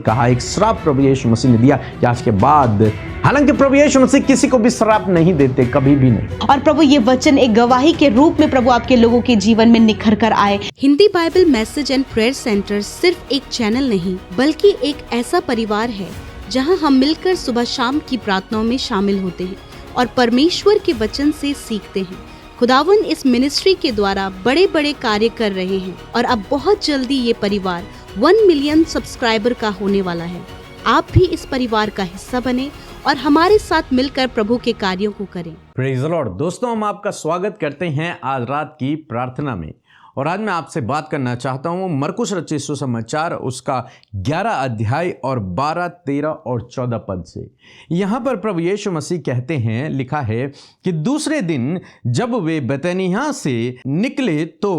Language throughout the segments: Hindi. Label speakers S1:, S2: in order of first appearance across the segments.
S1: कहा एक श्राप प्रभु यीशु मसीह ने दिया कि आज के बाद, हालांकि प्रभु यीशु मसीह किसी को भी श्राप नहीं देते, कभी भी नहीं।
S2: और प्रभु ये वचन एक गवाही के रूप में प्रभु आपके लोगों के जीवन में निखर कर आए।
S3: Hindi Bible message and prayer centre सिर्फ एक चैनल नहीं बल्कि एक ऐसा परिवार है जहां हम मिलकर सुबह शाम की प्रार्थनाओं में शामिल होते हैं और परमेश्वर के वचन से सीखते हैं। खुदावन इस मिनिस्ट्री के द्वारा बड़े बड़े कार्य कर रहे हैं और अब बहुत जल्दी ये परिवार 1 मिलियन सब्सक्राइबर का होने वाला है। आप भी इस परिवार का हिस्सा बने और हमारे साथ मिलकर प्रभु के कार्यों को करें।
S1: Praise the Lord. दोस्तों, हम आपका स्वागत करते हैं आज रात की प्रार्थना में। और आज मैं आपसे बात करना चाहता हूँ मरकुस रचित सुसमाचार उसका 11 अध्याय और 12, 13 और 14 पद से। यहाँ पर प्रभु यीशु मसीह कहते हैं, लिखा है कि दूसरे दिन जब वे बैतनिय्याह से निकले तो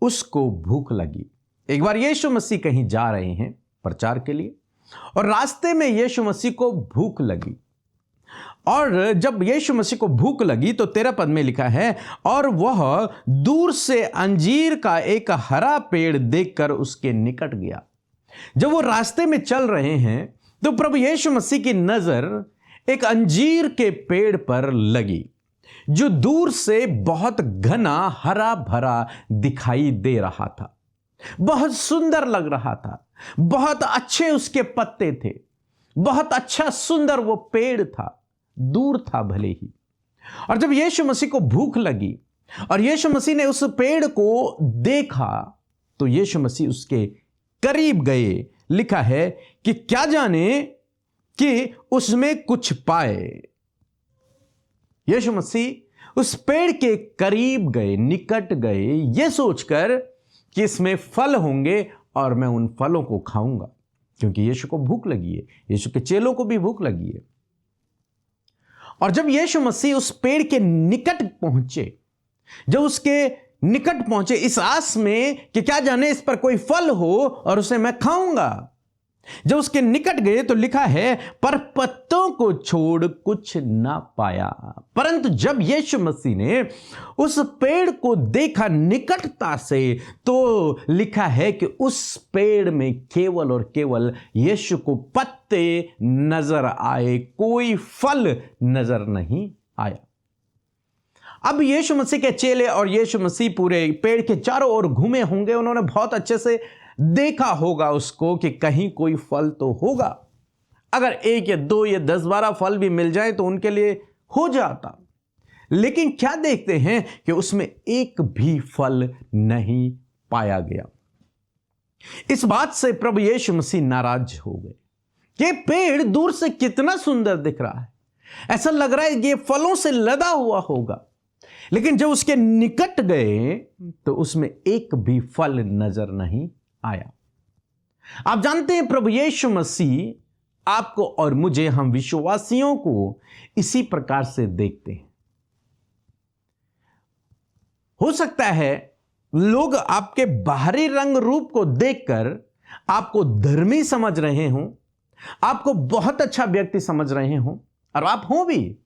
S1: उसको भूख लगी। एक बार यीशु मसीह कहीं जा रहे हैं प्रचार के लिए और रास्ते में यीशु मसीह को भूख लगी। और जब यीशु मसीह को भूख लगी तो 13 पद में लिखा है, और वह दूर से अंजीर का एक हरा पेड़ देखकर उसके निकट गया। जब वो रास्ते में चल रहे हैं तो प्रभु यीशु मसीह की नजर एक अंजीर के पेड़ पर लगी जो दूर से बहुत घना हरा भरा दिखाई दे रहा था। बहुत सुंदर लग रहा था, बहुत अच्छे उसके पत्ते थे, बहुत अच्छा सुंदर वो पेड़ था। दूर था भले ही। और जब यीशु मसीह को भूख लगी और यीशु मसीह ने उस पेड़ को देखा तो यीशु मसीह उसके करीब गए। लिखा है कि क्या जाने कि उसमें कुछ पाए। यीशु मसीह उस पेड़ के करीब गए, निकट गए, यह सोचकर कि इसमें फल होंगे और मैं उन फलों को खाऊंगा, क्योंकि यीशु को भूख लगी है, यीशु के चेलों को भी भूख लगी है। और जब यीशु मसीह उस पेड़ के निकट पहुंचे, जब उसके निकट पहुंचे इस आस में कि क्या जाने इस पर कोई फल हो और उसे मैं खाऊंगा, जब उसके निकट गए तो लिखा है, पर पत्तों को छोड़ कुछ ना पाया। परंतु जब यीशु मसीह ने उस पेड़ को देखा निकटता से तो लिखा है कि उस पेड़ में केवल और केवल यीशु को पत्ते नजर आए, कोई फल नजर नहीं आया। अब यीशु मसीह के चेले और यीशु मसीह पूरे पेड़ के चारों ओर घूमे होंगे। उन्होंने बहुत अच्छे से देखा होगा उसको कि कहीं कोई फल तो होगा। अगर 1 या 2 या 10, 12 फल भी मिल जाए तो उनके लिए हो जाता। लेकिन क्या देखते हैं कि उसमें एक भी फल नहीं पाया गया। इस बात से प्रभु यीशु मसीह नाराज हो गए कि पेड़ दूर से कितना सुंदर दिख रहा है, ऐसा लग रहा है कि ये फलों से लदा हुआ होगा, लेकिन जब उसके निकट गए तो उसमें एक भी फल नजर नहीं आया। आप जानते हैं प्रभु यीशु मसीह आपको और मुझे, हम विश्वासियों को इसी प्रकार से देखते हैं। हो सकता है लोग आपके बाहरी रंग रूप को देखकर आपको धर्मी समझ रहे हों, आपको बहुत अच्छा व्यक्ति समझ रहे हों, और आप हो भी,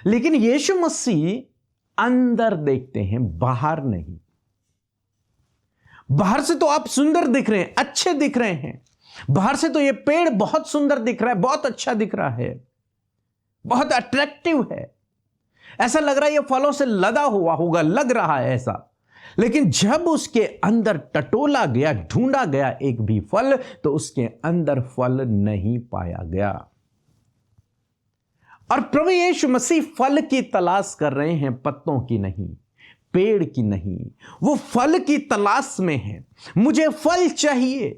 S1: लेकिन यीशु मसीह अंदर देखते हैं, बाहर नहीं। बाहर से तो आप सुंदर दिख रहे हैं, अच्छे दिख रहे हैं, बाहर से तो ये पेड़ बहुत सुंदर दिख रहा है, बहुत अच्छा दिख रहा है, बहुत अट्रैक्टिव है, ऐसा लग रहा है ये फलों से लदा हुआ होगा, लग रहा है ऐसा। लेकिन जब उसके अंदर टटोला गया, ढूंढा गया एक भी फल, तो उसके अंदर फल नहीं पाया गया। और प्रभु यीशु मसीह फल की तलाश कर रहे हैं, पत्तों की नहीं, पेड़ की नहीं। वो फल की तलाश में है, मुझे फल चाहिए।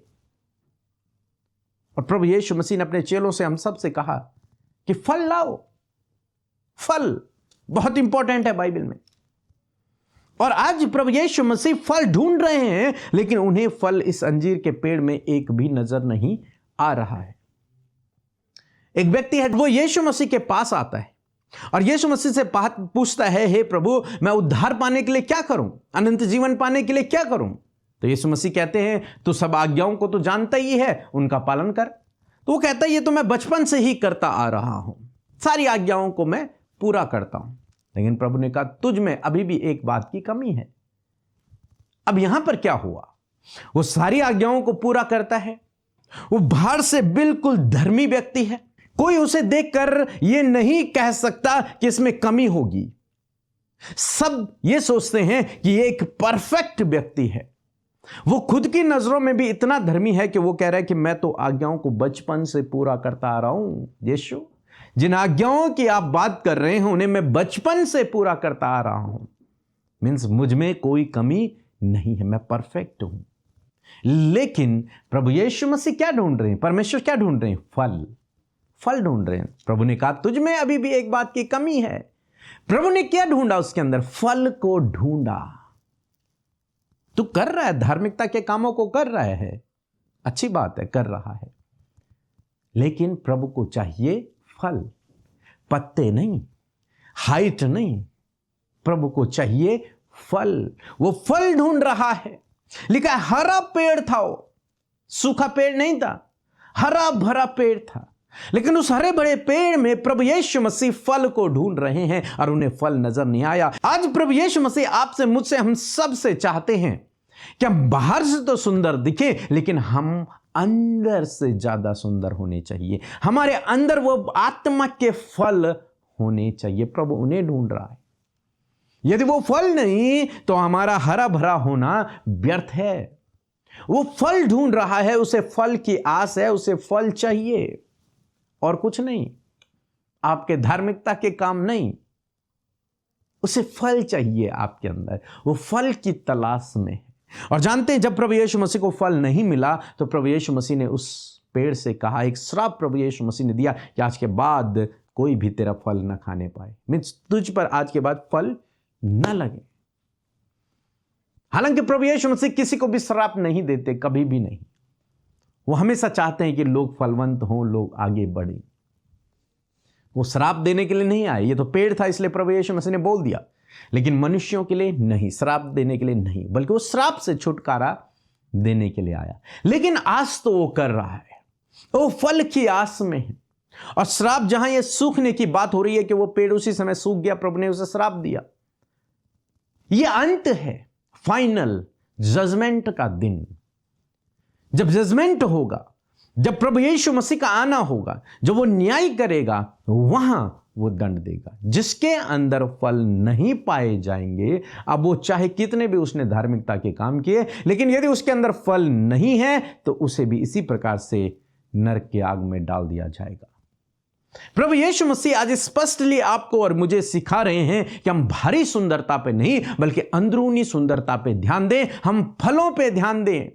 S1: और प्रभु यीशु मसीह ने अपने चेलों से, हम सब से कहा कि फल लाओ। फल बहुत इंपॉर्टेंट है बाइबल में। और आज प्रभु यीशु मसीह फल ढूंढ रहे हैं, लेकिन उन्हें फल इस अंजीर के पेड़ में एक भी नजर नहीं आ रहा है। एक व्यक्ति है, वो यीशु मसीह के पास आता है और यीशु मसीह से पूछता है, हे प्रभु, मैं उद्धार पाने के लिए क्या करूं, अनंत जीवन पाने के लिए क्या करूं? तो यीशु मसीह कहते हैं, तू सब आज्ञाओं को तो जानता ही है, उनका पालन कर। तो वो कहता है, ये तो मैं बचपन से ही करता आ रहा हूं, सारी आज्ञाओं को मैं पूरा करता हूं। लेकिन प्रभु ने कहा, तुझ में अभी भी एक बात की कमी है। अब यहां पर क्या हुआ? वो सारी आज्ञाओं को पूरा करता है, वो बाहर से बिल्कुल धर्मी व्यक्ति है, कोई उसे देखकर यह नहीं कह सकता कि इसमें कमी होगी। सब ये सोचते हैं कि ये एक परफेक्ट व्यक्ति है। वो खुद की नजरों में भी इतना धर्मी है कि वो कह रहा है कि मैं तो आज्ञाओं को बचपन से पूरा करता आ रहा हूं। यीशु, जिन आज्ञाओं की आप बात कर रहे हैं उन्हें मैं बचपन से पूरा करता आ रहा हूं। मीन्स मुझ में कोई कमी नहीं है, मैं परफेक्ट हूं। लेकिन प्रभु यीशु मसीह क्या ढूंढ रहे हैं? परमेश्वर क्या ढूंढ रहे हैं? फल ढूंढ रहे हैं। प्रभु ने कहा तुझ में अभी भी एक बात की कमी है। प्रभु ने क्या ढूंढा उसके अंदर? फल को ढूंढा। तू कर रहा है, धार्मिकता के कामों को कर रहा है, अच्छी बात है, कर रहा है, लेकिन प्रभु को चाहिए फल, पत्ते नहीं, हाइट नहीं। प्रभु को चाहिए फल। वो फल ढूंढ रहा है। लिखा है हरा पेड़ था, वो सूखा पेड़ नहीं था, हरा भरा पेड़ था। लेकिन उस हरे भरे पेड़ में प्रभु यीशु मसीह फल को ढूंढ रहे हैं और उन्हें फल नजर नहीं आया। आज प्रभु यीशु मसीह आपसे, मुझसे, हम सब से चाहते हैं कि हम बाहर से तो सुंदर दिखें, लेकिन हम अंदर से ज्यादा सुंदर होने चाहिए। हमारे अंदर वो आत्मा के फल होने चाहिए। प्रभु उन्हें ढूंढ रहा है। यदि वो फल नहीं तो हमारा हरा भरा होना व्यर्थ है। वो फल ढूंढ रहा है, उसे फल की आस है, उसे फल चाहिए और कुछ नहीं, आपके धार्मिकता के काम नहीं, उसे फल चाहिए आपके अंदर। वो फल की तलाश में है। और जानते हैं जब प्रभु यीशु मसीह को फल नहीं मिला तो प्रभु यीशु मसीह ने उस पेड़ से कहा, एक श्राप प्रभु यीशु मसीह ने दिया कि आज के बाद कोई भी तेरा फल न खाने पाए। मीन्स तुझ पर आज के बाद फल न लगे। हालांकि प्रभु यीशु मसीह किसी को भी श्राप नहीं देते, कभी भी नहीं। वो हमेशा चाहते हैं कि लोग फलवंत हों, लोग आगे बढ़ें। वो श्राप देने के लिए नहीं आए। ये तो पेड़ था इसलिए प्रभु यीशु मसीह ने बोल दिया, लेकिन मनुष्यों के लिए नहीं, श्राप देने के लिए नहीं, बल्कि वो श्राप से छुटकारा देने के लिए आया। लेकिन आज तो वो कर रहा है, वो फल की आस में है। और श्राप, जहां ये सूखने की बात हो रही है कि वो पेड़ उसी समय सूख गया, प्रभु ने उसे श्राप दिया। ये अंत है, फाइनल जजमेंट का दिन। जब जजमेंट होगा, जब प्रभु यीशु मसीह का आना होगा, जब वो न्याय करेगा, वहां वो दंड देगा। जिसके अंदर फल नहीं पाए जाएंगे, अब वो चाहे कितने भी उसने धार्मिकता के काम किए, लेकिन यदि उसके अंदर फल नहीं है तो उसे भी इसी प्रकार से नरक की आग में डाल दिया जाएगा। प्रभु यीशु मसीह आज स्पष्टली आपको और मुझे सिखा रहे हैं कि हम बाहरी सुंदरता पे नहीं, बल्कि अंदरूनी सुंदरता पे ध्यान दें। हम फलों पे ध्यान दें,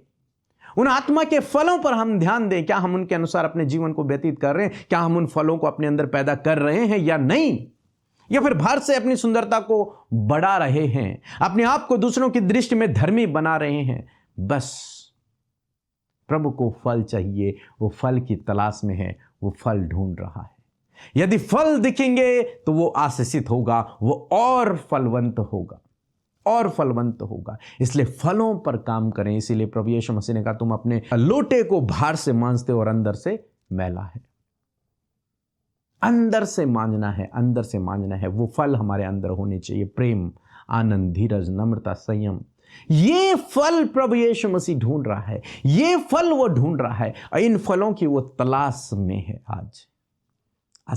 S1: उन आत्मा के फलों पर हम ध्यान दें। क्या हम उनके अनुसार अपने जीवन को व्यतीत कर रहे हैं? क्या हम उन फलों को अपने अंदर पैदा कर रहे हैं या नहीं? या फिर बाहर से अपनी सुंदरता को बढ़ा रहे हैं, अपने आप को दूसरों की दृष्टि में धर्मी बना रहे हैं? बस प्रभु को फल चाहिए, वो फल की तलाश में है, वो फल ढूंढ रहा है। यदि फल दिखेंगे तो वो आशीषित होगा, वो और फलवंत होगा, और फलवंत होगा। इसलिए फलों पर काम करें। इसीलिए प्रभु यीशु मसीह ने कहा तुम अपने लोटे को बाहर से मांजते हो और अंदर से मैला है। अंदर से मांजना है, अंदर से मांजना है। वो फल हमारे अंदर होने चाहिए, प्रेम, आनंद, धीरज, नम्रता, संयम। ये फल प्रभु यीशु मसीह ढूंढ रहा है, ये फल वो ढूंढ रहा है, और इन फलों की वो तलाश में है। आज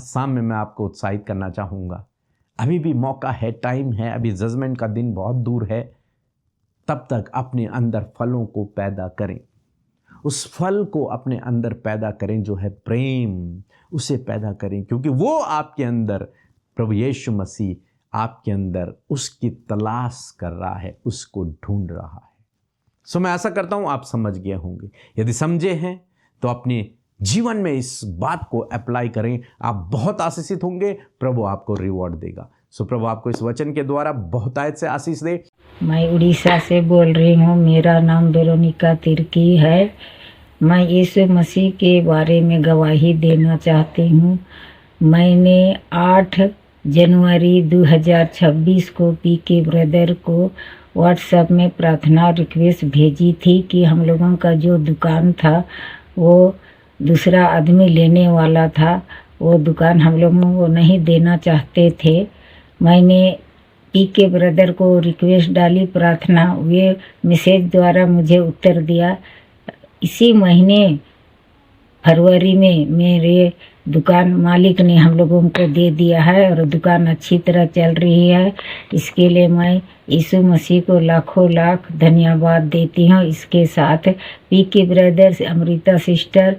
S1: शाम में मैं आपको उत्साहित करना चाहूंगा, अभी भी मौका है, टाइम है, अभी जजमेंट का दिन बहुत दूर है। तब तक अपने अंदर फलों को पैदा करें, उस फल को अपने अंदर पैदा करें जो है प्रेम, उसे पैदा करें, क्योंकि वो आपके अंदर, प्रभु यीशु मसीह आपके अंदर उसकी तलाश कर रहा है, उसको ढूंढ रहा है। सो मैं आशा करता हूं आप समझ गए होंगे। यदि समझे हैं तो अपने जीवन में इस बात को अप्लाई करें, आप बहुत आशीषित होंगे, प्रभु आपको रिवॉर्ड देगा। सो प्रभु आपको इस वचन के द्वारा बहुतायत से आशीष दे।
S4: मैं उड़ीसा से बोल रही हूँ, मेरा नाम वेरोनिका तिर्की है। मैं यीशु मसीह के बारे में गवाही देना चाहती हूँ। मैंने 8 जनवरी 2026 को पीके ब्रदर को व्हाट्सएप में प्रार्थना रिक्वेस्ट भेजी थी कि हम लोगों का जो दुकान था वो दूसरा आदमी लेने वाला था, वो दुकान हम लोगों को नहीं देना चाहते थे। मैंने पीके ब्रदर को रिक्वेस्ट डाली, प्रार्थना, वे मैसेज द्वारा मुझे उत्तर दिया। इसी महीने फरवरी में मेरे दुकान मालिक ने हम लोगों को दे दिया है और दुकान अच्छी तरह चल रही है। इसके लिए मैं यीशु मसीह को लाखों लाख धन्यवाद देती हूँ। इसके साथ पीके ब्रदर्स, अमृता सिस्टर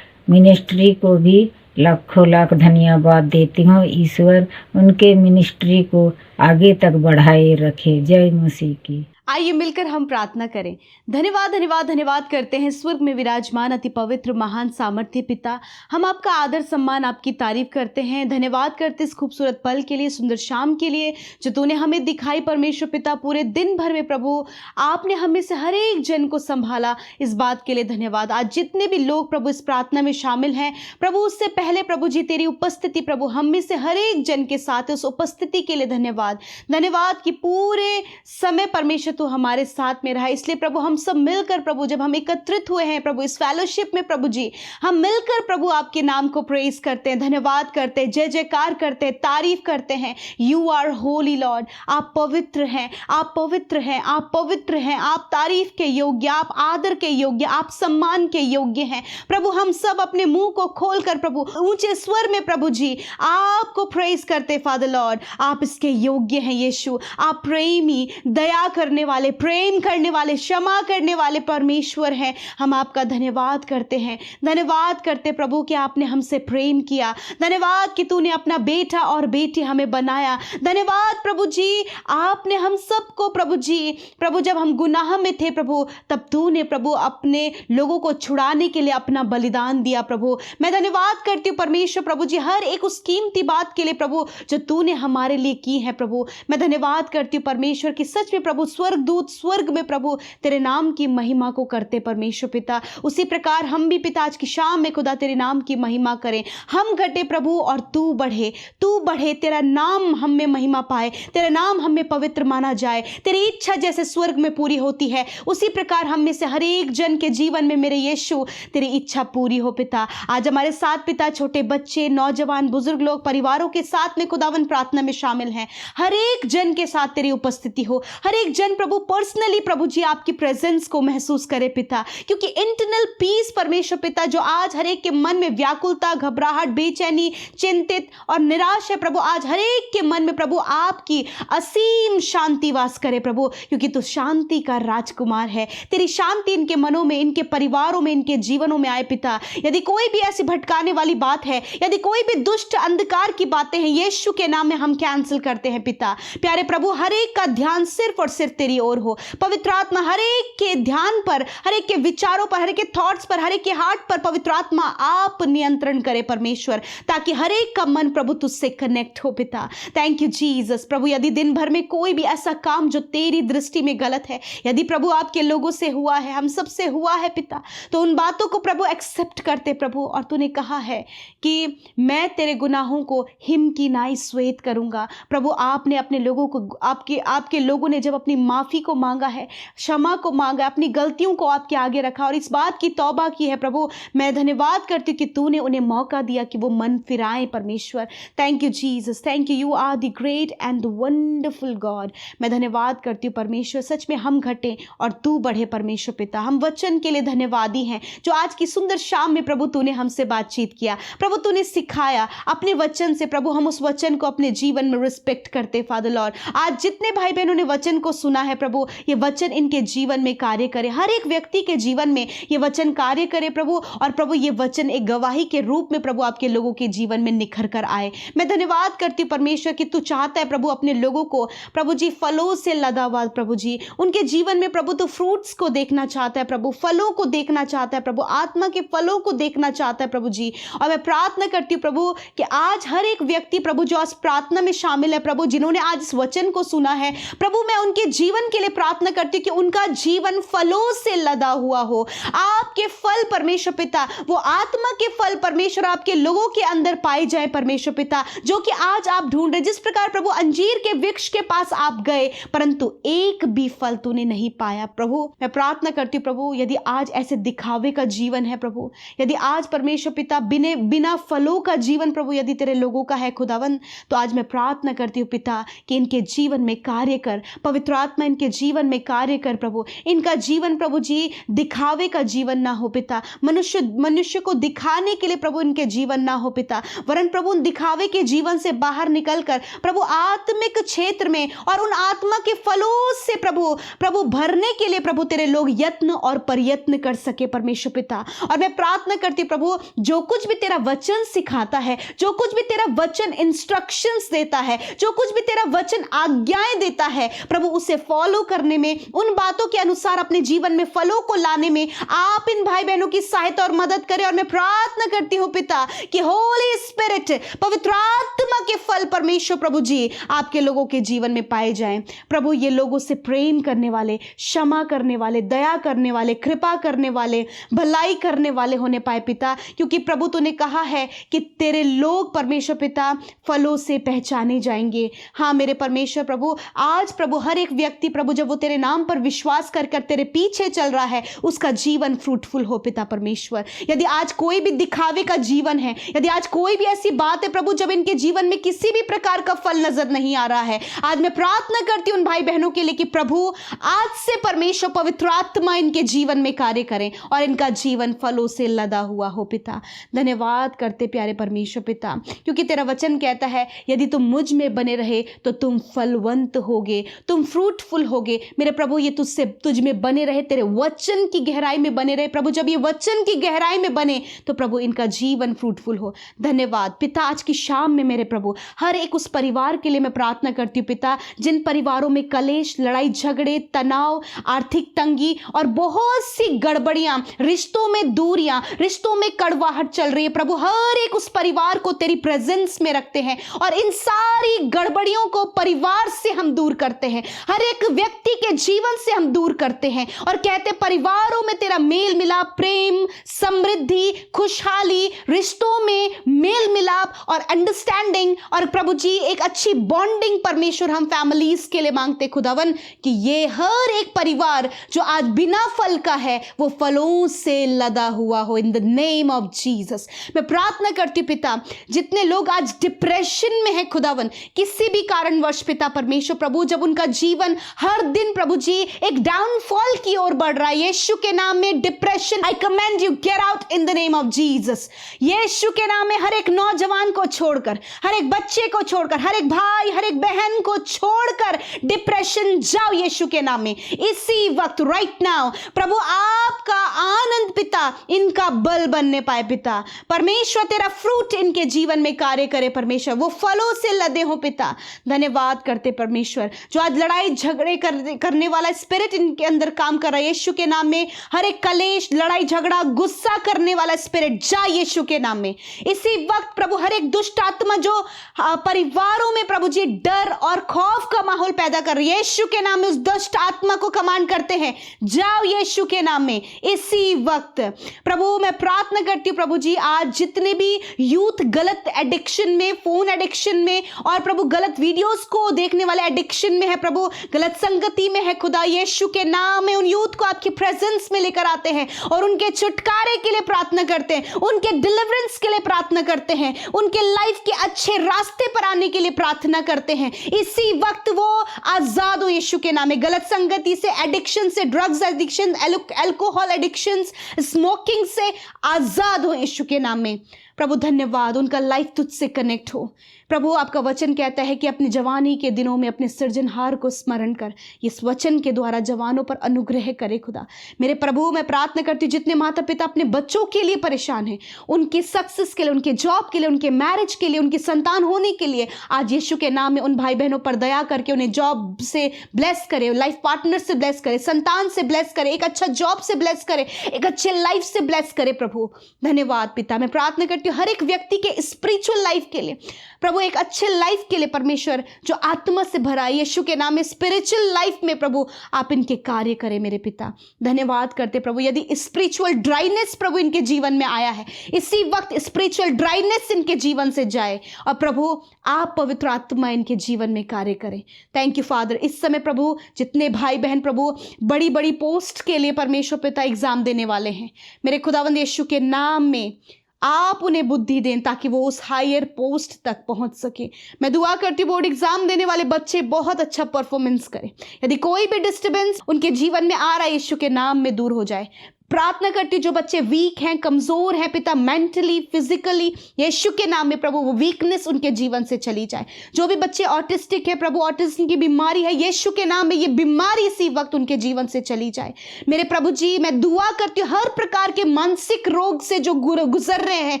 S4: मिनिस्ट्री को भी लाखों लाख धन्यवाद देती हूँ। ईश्वर उनके मिनिस्ट्री को आगे तक बढ़ाए रखे। जय मसीह की।
S2: आइए मिलकर हम प्रार्थना करें। धन्यवाद धन्यवाद धन्यवाद करते हैं स्वर्ग में विराजमान अति पवित्र महान सामर्थ्य पिता। हम आपका आदर सम्मान आपकी तारीफ करते हैं। धन्यवाद करते इस खूबसूरत पल के लिए, सुंदर शाम के लिए जो तूने हमें दिखाई परमेश्वर पिता। पूरे दिन भर में प्रभु आपने हमें से हर एक जन को संभाला, इस बात के लिए धन्यवाद। आज जितने भी लोग प्रभु इस प्रार्थना में शामिल हैं प्रभु, उससे पहले प्रभु जी तेरी उपस्थिति प्रभु हम में से हर एक जन के साथ है, उस उपस्थिति के लिए धन्यवाद। धन्यवाद कि पूरे समय परमेश्वर तू हमारे साथ में रहा। इसलिए प्रभु हम सब मिलकर प्रभु जब हम एकत्रित हुए हैं प्रभु इस फेलोशिप में प्रभु जी, हम मिलकर प्रभु आपके नाम को प्रेज करते हैं, धन्यवाद करते हैं, जय जयकार करते हैं, तारीफ करते हैं। यू आर होली लॉर्ड, आप पवित्र हैं, आप पवित्र हैं, आप पवित्र हैं, आप तारीफ के योग्य, आप आदर के योग्य, आप सम्मान के योग्य हैं प्रभु। हम सब अपने मुंह को खोलकर प्रभु ऊंचे स्वर में प्रभु जी आपको प्रेज करते फादर लॉर्ड। आप इसके योग्य हैं यीशु। आप प्रेमी, दया करने वाले, प्रेम करने वाले, क्षमा करने वाले परमेश्वर हैं। हम आपका धन्यवाद करते हैं, धन्यवाद करते प्रभु कि आपने हमसे प्रेम किया। धन्यवाद कि तूने अपना बेटा और बेटी हमें बनाया। धन्यवाद प्रभु जी, आपने हम सबको प्रभु जी प्रभु जब हम गुनाह में थे प्रभु तब तूने प्रभु अपने लोगों को छुड़ाने के लिए अपना बलिदान दिया प्रभु। मैं धन्यवाद करती हूँ परमेश्वर प्रभु जी हर एक उस कीमती बात के लिए प्रभु जो तूने हमारे लिए की है प्रभु। मैं धन्यवाद करती हूँ परमेश्वर की सच में प्रभु स्वर्गदूत स्वर्ग में प्रभु तेरे नाम की महिमा को करते परमेश्वर पिता। उसी प्रकार हम भी पिता आज की शाम में खुदा तेरे नाम की महिमा करें। हम घटे प्रभु और तू बढ़े, तू बढ़े, तेरा नाम हम में महिमा पाए, तेरा नाम हम में पवित्र माना जाए। तेरी इच्छा जैसे स्वर्ग में पूरी होती है उसी प्रकार हम में से हर एक जन के जीवन में मेरे यीशु तेरी इच्छा पूरी हो पिता। आज हमारे साथ पिता छोटे बच्चे, नौजवान, बुजुर्ग लोग परिवारों के साथ में खुदावन प्रार्थना में शामिल हैं। हर एक जन के साथ तेरी उपस्थिति हो। हर एक जन प्रभु पर्सनली प्रभु जी आपकी प्रेजेंस को महसूस करे पिता, क्योंकि इंटरनल पीस परमेश्वर पिता जो आज हर एक के मन में व्याकुलता, घबराहट, बेचैनी, चिंतित और निराश है प्रभु, आज हर एक के मन में प्रभु आपकी असीम शांति वास करे प्रभु, क्योंकि तू शांति का राजकुमार है। तेरी शांति इनके मनों में, इनके परिवारों में, इनके जीवनों में आए पिता। यदि कोई भी ऐसी भटकाने वाली बात है, यदि कोई भी दुष्ट अंधकार की बातें हैं, यीशु के नाम में हम कैंसिल करते हैं पिता। प्यारे प्रभु हर एक का ध्यान सिर्फ और सिर्फ तेरी ओर हो। पवित्र आत्मा हर एक के ध्यान पर, हर एक के विचारों पर, हर एक के थॉट्स पर, हर एक के हार्ट पर पवित्र आत्मा आप नियंत्रण करे परमेश्वर, ताकि हर एक का मन प्रभु तुझसे कनेक्ट हो पिता। Thank you Jesus. प्रभु यदि दिन भर में कोई भी ऐसा काम जो तेरी दृष्टि में गलत है, यदि प्रभु आपके लोगों से हुआ है, हम सब से हुआ है पिता, तो उन बातों को प्रभु एक्सेप्ट करते प्रभु। और तूने कहा है कि मैं तेरे गुनाहों को हिम की नाई श्वेत करूंगा प्रभु। आपने अपने लोगों को, आपके लोगों ने जब अपनी माफी को मांगा है, क्षमा को मांगा, अपनी गलतियों को आपके आगे रखा और इस बात की तौबा की है प्रभु, मैं धन्यवाद करती हूँ कि तूने उन्हें मौका दिया कि वो मन फिराएं परमेश्वर। Thank you Jesus, thank you, you are the great and the wonderful God. मैं धन्यवाद करती हूँ परमेश्वर, सच में हम घटे और तू बढ़े परमेश्वर पिता। हम वचन के लिए धन्यवादी हैं जो आज की सुंदर शाम में प्रभु तूने हमसे बातचीत किया प्रभु, तूने सिखाया अपने वचन से प्रभु। हम उस वचन को अपने जीवन में रिस्पेक्ट करते फादर लॉर्ड। आज जितने भाई बहनों ने वचन को सुना है प्रभु, ये वचन इनके जीवन में कार्य करे, हर एक व्यक्ति के जीवन में ये वचन कार्य करे प्रभु। और प्रभु ये वचन एक गवाही के रूप में प्रभु आपके लोगों के जीवन में निखर कर आए। मैं धन्यवाद करती हूँ परमेश्वर कि तू चाहता है प्रभु अपने लोगों को प्रभु जी फलों से लदा हुआ प्रभु जी, उनके जीवन में प्रभु तू फ्रूट्स को देखना चाहता है प्रभु, फलों को देखना चाहता है प्रभु, आत्मा के फलों को देखना चाहता है प्रभु जी। और मैं प्रार्थना करती हूँ प्रभु कि आज हर एक व्यक्ति प्रभु जो आज प्रार्थना में शामिल है प्रभु, जिन्होंने आज इस वचन को सुना है प्रभु, मैं उनके जीवन के लिए प्रार्थना करती हूँ कि उनका जीवन फलों से लदा हुआ हो। आपके फल परमेश्वर पिता, वो आत्मा के फल परमेश्वर आपके लोगों के अंदर पाए जाए परमेश्वर पिता, जो कि आज आप ढूंढ रहे। जिस प्रकार प्रभु अंजीर के वृक्ष के पास आप गए परंतु एक भी फल तूने नहीं पाया प्रभु, मैं प्रार्थना करती हूँ प्रभु यदि आज ऐसे दिखावे का जीवन है प्रभु, यदि आज परमेश्वर पिता बिना फलों का जीवन प्रभु यदि तेरे लोगों का है खुदावन, तो आज मैं प्रार्थना करती हूँ पिता कि इनके जीवन में कार्य कर, पवित्र आत्मा आत्मा इनके जीवन में कार्य कर प्रभु। इनका जीवन प्रभु जी दिखावे का जीवन ना हो पिता, मनुष्य को दिखाने के लिए प्रभु इनके जीवन ना हो पिता, वरन प्रभु उन दिखावे के जीवन से बाहर निकलकर प्रभु आत्मिक क्षेत्र में और उन आत्मा के फलों से प्रभु भरने के लिए प्रभु तेरे लोग यत्न और प्रयत्न कर सके परमेश्वर पिता। और मैं प्रार्थना करती प्रभु, जो कुछ भी तेरा वचन सिखाता है, जो कुछ भी तेरा वचन इंस्ट्रक्शंस देता है, जो कुछ भी तेरा वचन आज्ञाएं देता है प्रभु, उसे फॉलो करने में, उन बातों के अनुसार अपने जीवन में फलों को लाने में आप इन भाई बहनों की सहायता और मदद करें। और मैं प्रार्थना करती हूं पिता कि होली स्पिरिट, पवित्र आत्मा के फल परमेश्वर प्रभु जी आपके लोगों के जीवन में पाए जाएं। प्रभु ये लोगों से प्रेम करने वाले, क्षमा करने वाले, दया करने वाले, कृपा करने वाले, भलाई करने वाले होने पाए पिता, क्योंकि प्रभु तूने कहा है कि तेरे लोग परमेश्वर पिता फलों से पहचाने जाएंगे। हाँ मेरे परमेश्वर प्रभु, आज प्रभु हर एक व्यक्ति प्रभु जब वो तेरे नाम पर विश्वास कर तेरे पीछे चल रहा है, उसका जीवन फ्रूटफुल हो पिता परमेश्वर। यदि आज कोई भी दिखावे का जीवन है, यदि आज कोई भी ऐसी बात है प्रभु जब इनके जीवन में किसी भी प्रकार का फल नजर नहीं आ रहा है, आज मैं प्रार्थना करती हूं उन भाई बहनों के लिए कि प्रभु आज से परमेश्वर पवित्र आत्मा इनके जीवन में कार्य करें और इनका जीवन फलों से लदा हुआ हो पिता। धन्यवाद करते प्यारे परमेश्वर पिता, क्योंकि तेरा वचन कहता है यदि तुम मुझ में बने रहे तो तुम फलवंत होगे, तुम फ्रूटफुल होगे। मेरे प्रभु ये तुझ में बने रहे, तेरे वचन की गहराई में बने रहे प्रभु। जब ये वचन की गहराई में बने तो प्रभु इनका जीवन फ्रूटफुल हो। धन्यवाद पिता, आज की शाम में मेरे प्रभु हर एक उस परिवार के लिए मैं प्रार्थना करती हूँ पिता, जिन परिवारों में कलेश, लड़ाई झगड़े, तनाव, आर्थिक तंगी और बहुत सी गड़बड़ियां, रिश्तों में दूरियां, रिश्तों में कड़वाहट चल रही है प्रभु, हर एक उस परिवार को तेरी प्रेजेंस में रखते हैं और इन सारी गड़बड़ियों को परिवार से हम दूर करते हैं, हर एक व्यक्ति के जीवन से हम दूर करते हैं और कहते परिवारों में तेरा मेल मिलाप, प्रेम, समृद्धि, खुशहाली, रिश्तों में मेल मिलाप और अंडरस्टैंडिंग और प्रभु जी एक अच्छी बॉन्डिंग परमेश्वर हम फैमिलीज के लिए मांगते खुदावन, कि ये हर एक परिवार जो आज बिना फल का है वो फलों से लदा हुआ हो। इन द नेम ऑफ जीसस मैं प्रार्थना करती हूं पिता, जितने लोग आज डिप्रेशन में है खुदावन किसी भी कारणवश पिता परमेश्वर प्रभु, जब उनका जीवन हर दिन प्रभु जी एक डाउनफॉल की ओर बढ़ रहा है, यीशु के नाम में depression I command you get out in the name of Jesus. यीशु के नाम में हर एक नौजवान को छोड़कर, हर एक बच्चे को छोड़कर, हर एक भाई, हर एक बहन को छोड़कर डिप्रेशन जाओ यीशु के नाम में इसी वक्त, राइट नाउ। प्रभु आपका आनंद पिता इनका बल बनने पाए पिता परमेश्वर, तेरा फ्रूट इनके जीवन में कार्य करे परमेश्वर, वो फलों से लदे हो पिता। धन्यवाद करते परमेश्वर, जो आज लड़ाई झगड़े करने वाला स्पिरिट इनके अंदर काम कर रहा है यीशु के नाम में, हर एक कलेश, लड़ाई झगड़ा, गुस्सा करने वाला स्पिरिट जा यीशु के नाम में इसी वक्त प्रभु। हर एक दुष्ट आत्मा जो परिवारों में प्रभु जी डर और खौफ का माहौल पैदा कर रही है, यीशु के नाम में उस दुष्ट आत्मा को कमांड करते हैं, जाओ यीशु के नाम में इसी वक्त। प्रभु मैं प्रार्थना करती हूँ प्रभु जी, आज जितने भी यूथ गलत एडिक्शन में, फोन एडिक्शन में और प्रभु गलत वीडियोस को देखने वाले एडिक्शन में है प्रभु, गलत संगति में है खुदा, यीशु के नाम में उन यूथ को आपके प्रेजेंस में लेकर आते हैं और उनके छुटकारे के लिए प्रार्थना करते हैं, उनके डिलीवरेंस के लिए प्रार्थना करते हैं, उनके लाइफ के अच्छे रास्ते पर आने के लिए प्रार्थना करते हैं। इसी वक्त वो आजाद हो यीशु के नाम में, गलत संगति से, एडिक्शन से, drugs addiction, alcohol addiction, smoking से आजाद हो यीशु के नाम में प्रभु। धन्यवाद, उनका लाइफ तुझसे कनेक्ट हो प्रभु। आपका वचन कहता है कि अपनी जवानी के दिनों में अपने सृजनहार को स्मरण कर, इस वचन के द्वारा जवानों पर अनुग्रह करे खुदा। मेरे प्रभु मैं प्रार्थना करती हूँ जितने माता पिता अपने बच्चों के लिए परेशान हैं, उनके सक्सेस के लिए, उनके जॉब के लिए, उनके मैरिज के लिए, उनकी संतान होने के लिए, आज यीशु के नाम में उन भाई बहनों पर दया करके उन्हें जॉब से ब्लेस करे, लाइफ पार्टनर से ब्लेस करे, संतान से ब्लेस करे, एक अच्छा जॉब से ब्लेस करे, एक अच्छे लाइफ से ब्लेस करे प्रभु। धन्यवाद पिता, मैं प्रार्थना करती हूँ हर एक व्यक्ति के स्पिरिचुअल लाइफ के लिए प्रभु, एक अच्छे लाइफ के लिए परमेश्वर जो आत्मा से भरा है यीशु के नाम में, स्पिरिचुअल लाइफ में प्रभु आप इनके कार्य करें मेरे पिता। धन्यवाद करते प्रभु, यदि स्पिरिचुअल ड्राइनेस प्रभु इनके जीवन में आया है, इसी वक्त स्पिरिचुअल ड्राइनेस इनके जीवन से जाए और प्रभु आप पवित्र आत्मा इनके जीवन में कार्य करें। Thank you father. इस समय प्रभु जितने भाई बहन प्रभु बड़ी बड़ी पोस्ट के लिए परमेश्वर पिता एग्जाम देने वाले हैं, मेरे खुदावंद यीशु के नाम में आप उन्हें बुद्धि दें ताकि वो उस हायर पोस्ट तक पहुंच सके। मैं दुआ करती हूँ बोर्ड एग्जाम देने वाले बच्चे बहुत अच्छा परफॉर्मेंस करें। यदि कोई भी डिस्टर्बेंस उनके जीवन में आ रहा है, यीशु के नाम में दूर हो जाए। प्रार्थना करती हूँ जो बच्चे वीक हैं, कमजोर हैं पिता, मेंटली फिजिकली, यीशु के नाम में प्रभु वो वीकनेस उनके जीवन से चली जाए। जो भी बच्चे ऑटिस्टिक है प्रभु, ऑटिज्म की बीमारी है, यीशु के नाम में ये बीमारी इसी वक्त उनके जीवन से चली जाए। मेरे प्रभु जी मैं दुआ करती हूँ हर प्रकार के मानसिक रोग से जो गुजर रहे हैं,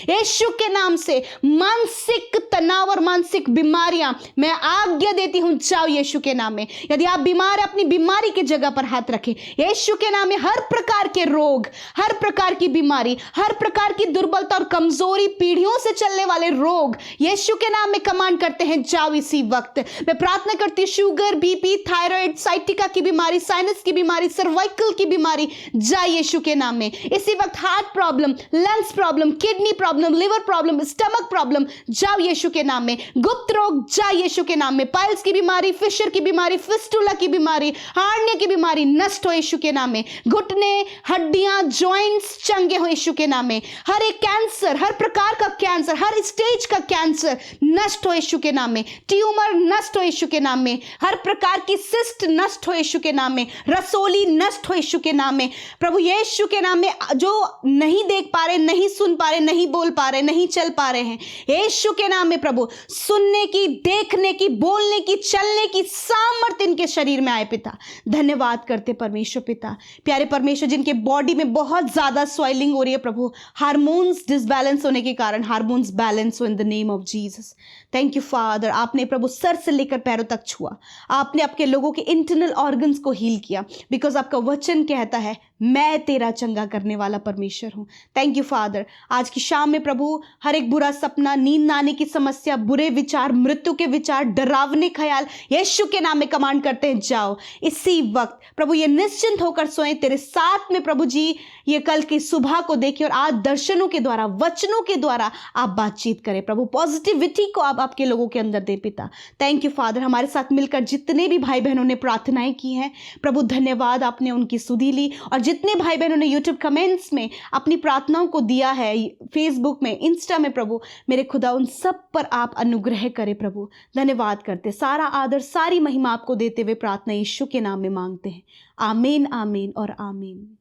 S2: यीशु के नाम से मानसिक तनाव और मानसिक बीमारियां मैं आज्ञा देती हूँ, जाओ यीशु के नाम में। यदि आप बीमार हैं अपनी बीमारी की जगह पर हाथ रखें, यीशु के नाम में हर प्रकार के रोग, हर प्रकार की बीमारी, हर प्रकार की दुर्बलता और कमजोरी, पीढ़ियों से चलने वाले रोग यीशु के नाम में कमांड करते हैं, जाओ इसी वक्त। मैं प्रार्थना करती हूँ शुगर, बीपी, थायराइड, साइटिका की बीमारी, साइनस की बीमारी, सर्वाइकल की बीमारी, जाए यीशु के नाम में। इसी वक्त heart problem, lungs problem, kidney problem, liver problem, stomach problem, जाओ यीशु के नाम में। गुप्त रोग, जाए यीशु के नाम में। पाइल्स की बीमारी, फिशर की बीमारी, फिस्टुला की बीमारी, हार्निया की बीमारी नष्ट हो यीशु के नाम में। घुटने, हड्डियां, जॉइंट्स चंगे हो यीशु के नाम में। हर एक कैंसर, हर प्रकार का कैंसर, हर स्टेज का कैंसर नष्ट हो यीशु के नाम में। ट्यूमर नष्ट हो यीशु के नाम में। हर प्रकार की सिस्ट नष्ट हो यीशु के नाम में। रसोली नष्ट हो यीशु के नाम में। प्रभु यीशु के नाम में जो नहीं देख पा रहे, नहीं सुन पा रहे, नहीं बोल पा रहे, नहीं चल पा रहे हैं, यीशु के नाम में प्रभु सुनने की, देखने की, बोलने की, चलने की सामर्थ्य इनके शरीर में आए पिता। धन्यवाद करते परमेश्वर पिता। प्यारे परमेश्वर जिनके बॉडी में बहुत ज्यादा स्वेलिंग हो रही है प्रभु, हार्मोन्स डिसबैलेंस होने के कारण हार्मोन्स बैलेंस हो इन the name of Jesus. Thank you father. आपने प्रभु सर से लेकर पैरों तक छुआ, आपने आपके लोगों के इंटरनल ऑर्गन्स को हील किया, बिकॉज आपका वचन कहता है मैं तेरा चंगा करने वाला परमेश्वर हूं। Thank you father. आज की शाम में प्रभु हर एक बुरा सपना, नींद ना आने की समस्या, बुरे विचार, मृत्यु के विचार, डरावने ख्याल यीशु के नाम में कमांड करते हैं, जाओ इसी वक्त। प्रभु ये निश्चिंत होकर सोए तेरे साथ में प्रभु जी, ये कल की सुबह को देखें और आज दर्शनों के द्वारा, वचनों के द्वारा आप बातचीत करें प्रभु। पॉजिटिविटी को आप आपके लोगों के अंदर दे पिता। Thank you father. हमारे साथ मिलकर जितने भी भाई बहनों ने प्रार्थनाएं की हैं प्रभु, धन्यवाद, आपने उनकी सुधि ली। और जितने भाई बहनों ने यूट्यूब कमेंट्स में अपनी प्रार्थनाओं को दिया है, फेसबुक में, इंस्टा में, प्रभु मेरे खुदा उन सब पर आप अनुग्रह करें प्रभु। धन्यवाद करते, सारा आदर, सारी महिमा आपको देते हुए प्रार्थना यीशु के नाम में मांगते हैं। आमीन, आमीन और आमीन।